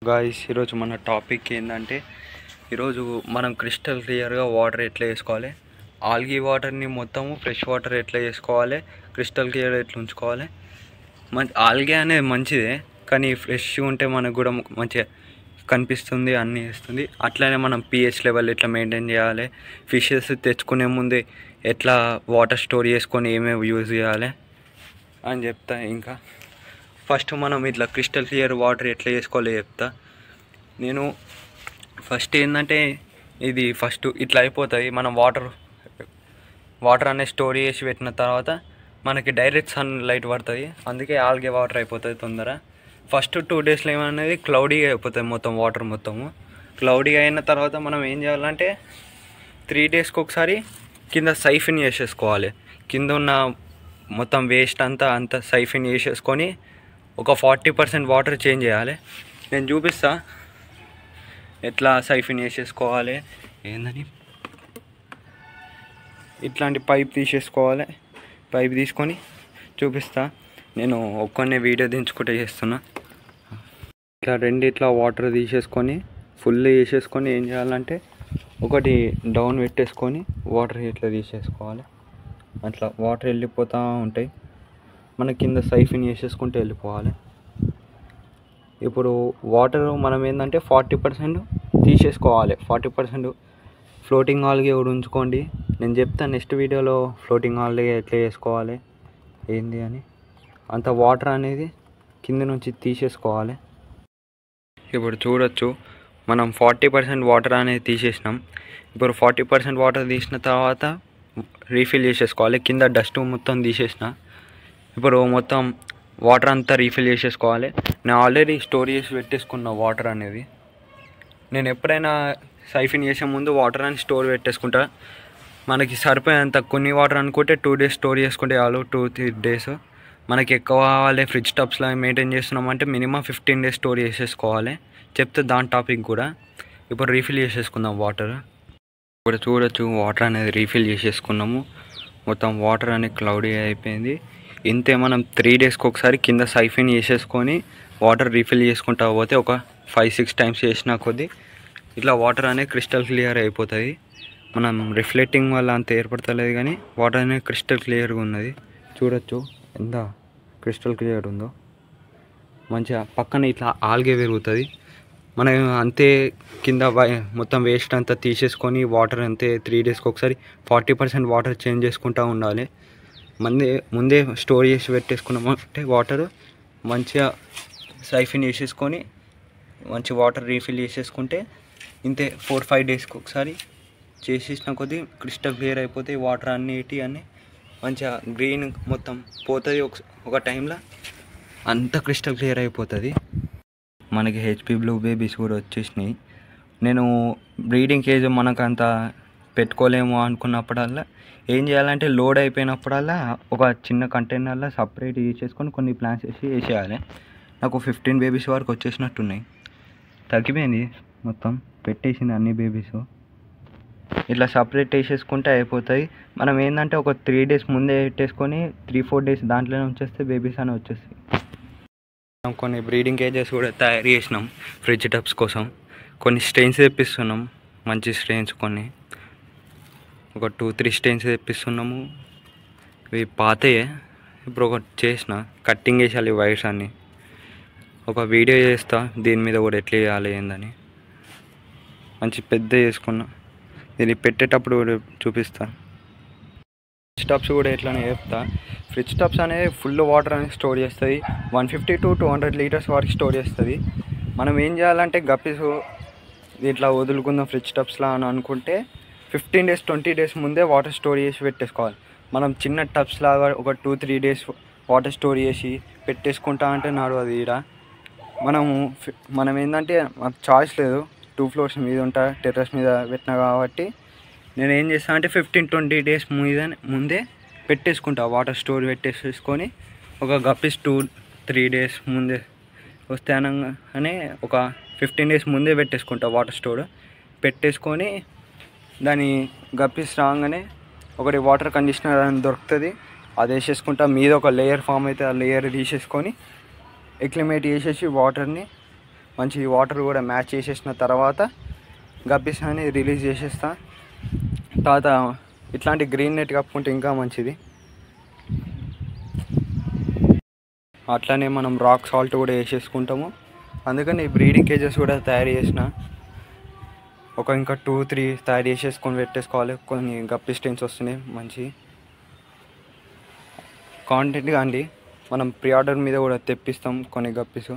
Guys ఈరోజు మన topic ఏంటంటే ఈరోజు మనం క్రిస్టల్ క్లియర్గా వాటర్ ఎట్లా వేసుకోవాలి, ఆల్గీ వాటర్ని మొత్తము ఫ్రెష్ వాటర్ ఎట్లా చేసుకోవాలి, క్రిస్టల్ క్లియర్ ఎట్లా ఉంచుకోవాలి. ఆల్గే అనేది మంచిదే, కానీ ఫ్రెష్గా ఉంటే మనకు కూడా మంచిగా కనిపిస్తుంది, అన్నీ ఇస్తుంది. అట్లనే మనం pH లెవెల్ ఎట్లా మెయింటైన్ చేయాలి, ఫిషెస్ తెచ్చుకునే ముందే ఎట్లా వాటర్ స్టోర్ చేసుకొని ఏమేమి యూజ్ చేయాలి అని చెప్తా. ఇంకా ఫస్ట్ మనం ఇట్లా క్రిస్టల్ క్లియర్ వాటర్ ఎట్లా చేసుకోవాలో చెప్తా. నేను ఫస్ట్ ఏంటంటే ఇది ఫస్ట్ ఇట్లా అయిపోతుంది. మనం వాటర్ అనేది స్టోర్ చేసి పెట్టిన తర్వాత మనకి డైరెక్ట్ సన్ లైట్ పడుతుంది, అందుకే ఆల్గే వాటర్ అయిపోతుంది తొందర. ఫస్ట్ 2 డేస్లో ఏమనేది క్లౌడీగా అయిపోతుంది మొత్తం, వాటర్ మొత్తము క్లౌడీగా అయిన తర్వాత మనం ఏం చేయాలంటే 3 డేస్కి ఒకసారి కింద సైఫిన్ చేసేసుకోవాలి. కింద ఉన్న మొత్తం వేస్ట్ అంతా సైఫిన్ చేసేసుకొని ఒక 40% వాటర్ చేంజ్ చేయాలి. నేను చూపిస్తా ఎట్లా సైఫిన్ చేసేసుకోవాలి ఏందని. ఇట్లాంటి పైప్ తీసేసుకోవాలి, పైప్ తీసుకొని చూపిస్తా. నేను ఒక్కనే వీడియో దించుకుంటే చేస్తున్నా. ఇట్లా రెండిట్లా వాటర్ తీసేసుకొని ఫుల్ చేసేసుకొని ఏం చేయాలంటే ఒకటి డౌన్ పెట్టేసుకొని వాటర్ ఇట్లా తీసేసుకోవాలి. అట్లా వాటర్ వెళ్ళిపోతూ ఉంటాయి, మన కింద సైఫిన్ చేసేసుకుంటూ వెళ్ళిపోవాలి. ఇప్పుడు వాటర్ మనం ఏంటంటే 40% తీసేసుకోవాలి, 40% ఫ్లోటింగ్ ఆల్గే కూడా ఉంచుకోండి. నేను చెప్తాను నెక్స్ట్ వీడియోలో ఫ్లోటింగ్ ఆల్గే ఎట్లా చేసుకోవాలి ఏంది అని. అంత వాటర్ అనేది కింద నుంచి తీసేసుకోవాలి. ఇప్పుడు చూడొచ్చు మనం 40% వాటర్ అనేది తీసేసినాం. ఇప్పుడు 40% వాటర్ తీసిన తర్వాత రీఫిల్ చేసేసుకోవాలి. కింద డస్ట్ మొత్తం తీసేసిన, ఇప్పుడు మొత్తం వాటర్ అంతా రీఫిల్ చేసేసుకోవాలి. నేను ఆల్రెడీ స్టోర్ చేసి పెట్టేసుకున్న వాటర్ అనేది. నేను ఎప్పుడైనా సైఫిన్ చేసే ముందు వాటర్ అని స్టోర్ పెట్టేసుకుంటా. మనకి సరిపోయేంత కొన్ని వాటర్ అనుకుంటే 2 డేస్ స్టోర్ చేసుకుంటే చాలు, 2-3 డేస్. మనకి ఎక్కువ కావాలి, ఫ్రిడ్జ్ టబ్స్లో మెయింటైన్ చేస్తున్నామంటే మినిమం 15 డేస్ స్టోర్ చేసేసుకోవాలి. చెప్తే దాని టాపిక్ కూడా. ఇప్పుడు రీఫిల్ చేసేసుకుందాం వాటర్. ఇప్పుడు చూడొచ్చు వాటర్ అనేది రీఫిల్ చేసేసుకున్నాము. మొత్తం వాటర్ అనేది క్లౌడీ అయిపోయింది. ఇంతే, మనం 3 డేస్కి ఒకసారి కింద సైఫిన్ చేసేసుకొని వాటర్ రీఫిల్ చేసుకుంటా పోతే ఒక 5-6 టైమ్స్ చేసిన కొద్దీ ఇట్లా వాటర్ అనేది క్రిస్టల్ క్లియర్ అయిపోతుంది. మనం రిఫ్లెక్టింగ్ వల్ల అంత ఏర్పడతలేదు, కానీ వాటర్ అనేది క్రిస్టల్ క్లియర్గా ఉన్నది. చూడొచ్చు ఎంత క్రిస్టల్ క్లియర్ ఉందో. మంచిగా పక్కన ఇట్లా ఆల్గే పెరుగుతుంది. మనం అంతే కింద మొత్తం వేస్ట్ అంతా తీసేసుకొని వాటర్ అంతే 3 డేస్కి ఒకసారి 40% వాటర్ చేంజ్ చేసుకుంటూ ఉండాలి. ముందే స్టోర్ చేసి పెట్టేసుకున్నామంటే వాటర్ మంచిగా సైఫిన్ చేసేసుకొని మంచి వాటర్ రీఫిల్ చేసేసుకుంటే ఇంతే 4-5 డేస్కి ఒకసారి చేసేసిన కొద్దీ క్రిస్టల్ క్లియర్ అయిపోతాయి. వాటర్ అన్నీ మంచిగా గ్రీన్ మొత్తం పోతుంది. ఒక టైంలో అంత క్రిస్టల్ క్లియర్ అయిపోతుంది. మనకి హెచ్పి బ్లూ బేబీస్ కూడా వచ్చేసినాయి. నేను బ్రీడింగ్ కేజ్ మనకు అంత పెట్టుకోలేము అనుకున్నప్పుడల్లా ఏం చేయాలంటే లోడ్ అయిపోయినప్పుడల్లా ఒక చిన్న కంటైనర్లో సపరేట్ చేసేసుకొని కొన్ని ప్లాంట్స్ వేసేయాలి. నాకు 15 బేబీస్ వరకు వచ్చేసినట్టున్నాయి. తగ్గిపోయింది మొత్తం, పెట్టేసింది అన్ని బేబీస్. ఇట్లా సపరేట్ వేసేసుకుంటే అయిపోతాయి. మనం ఏంటంటే ఒక 3 డేస్ ముందే పెట్టేసుకొని 3-4 డేస్ దాంట్లోనే ఉంచేస్తే బేబీస్ అని వచ్చేస్తాయి. మనం కొన్ని బ్రీడింగ్ కేజెస్ కూడా తయారు చేసినాం ఫ్రిడ్జ్ టబ్స్ కోసం. కొన్ని స్ట్రెయిన్స్ తెప్పిస్తున్నాం, మంచి స్ట్రెయిన్స్ కొన్ని, ఒక 2-3 స్ట్రెయిన్స్ తెప్పిస్తున్నాము. ఇవి పాతయే, ఇప్పుడు ఒకటి చేసిన కట్టింగ్ వేసాలి వైర్స్ అన్నీ. ఒక వీడియో చేస్తా దీని మీద కూడా ఎట్లా చేయాలి ఏందని. మంచి పెద్ద చేసుకున్నా, దీన్ని పెట్టేటప్పుడు కూడా చూపిస్తా. ఫ్రిడ్జ్ టబ్స్ కూడా ఎట్లనే చెప్తా. ఫ్రిడ్జ్ టబ్స్ అనేది ఫుల్ వాటర్ అనేది స్టోర్ చేస్తుంది. 150-200 లీటర్స్ వరకు స్టోర్ చేస్తుంది. మనం ఏం చేయాలంటే గప్పీస్ ఇట్లా వదులుకుందాం ఫ్రిడ్జ్ టబ్స్లా అని అనుకుంటే 15 డేస్ 20 డేస్ ముందే వాటర్ స్టోర్ చేసి పెట్టేసుకోవాలి. మనం చిన్న టబ్స్ లాగా ఒక 2-3 డేస్ వాటర్ స్టోర్ చేసి పెట్టేసుకుంటా అంటే నడవదు. ఈడ మనం ఏంటంటే మాకు చాయిస్ లేదు, 2 ఫ్లోర్స్ మీద ఉంటా, టెర్రస్ మీద పెట్టినా కాబట్టి నేను ఏం చేస్తాను అంటే 15-20 డేస్ ముందే పెట్టేసుకుంటా. వాటర్ స్టోర్ పెట్టేసుకొని ఒక గప్పీస్ 2-3 డేస్ ముందే వస్తే అనగానే ఒక 15 డేస్ ముందే పెట్టేసుకుంటా. వాటర్ స్టోర్ పెట్టేసుకొని దాని గప్పీస్ రాగానే ఒకటి వాటర్ కండిషనర్ అని దొరుకుతుంది, అది వేసేసుకుంటా. మీద ఒక లేయర్ ఫామ్ అయితే ఆ లేయర్ తీసేసుకొని ఎక్లిమేట్ చేసేసి వాటర్ని మంచి వాటర్ కూడా మ్యాచ్ చేసేసిన తర్వాత గప్పీస్ అని రిలీజ్ చేసేస్తా. తర్వాత ఇట్లాంటి గ్రీన్ నెట్ కప్పుకుంటే ఇంకా మంచిది. అట్లానే మనం రాక్ సాల్ట్ కూడా వేసేసుకుంటాము. అందుకని ఈ బ్రీడింగ్ కేజెస్ కూడా తయారు చేసిన ఇంకా 2-3 తయారు చేసేసుకొని పెట్టేసుకోవాలి. కొన్ని గప్పీ స్టెయిన్స్ వస్తున్నాయి మంచి కాంటెంట్. కానీ మనం ప్రీ ఆర్డర్ మీద కూడా తెప్పిస్తాం కొన్ని గప్పీస్.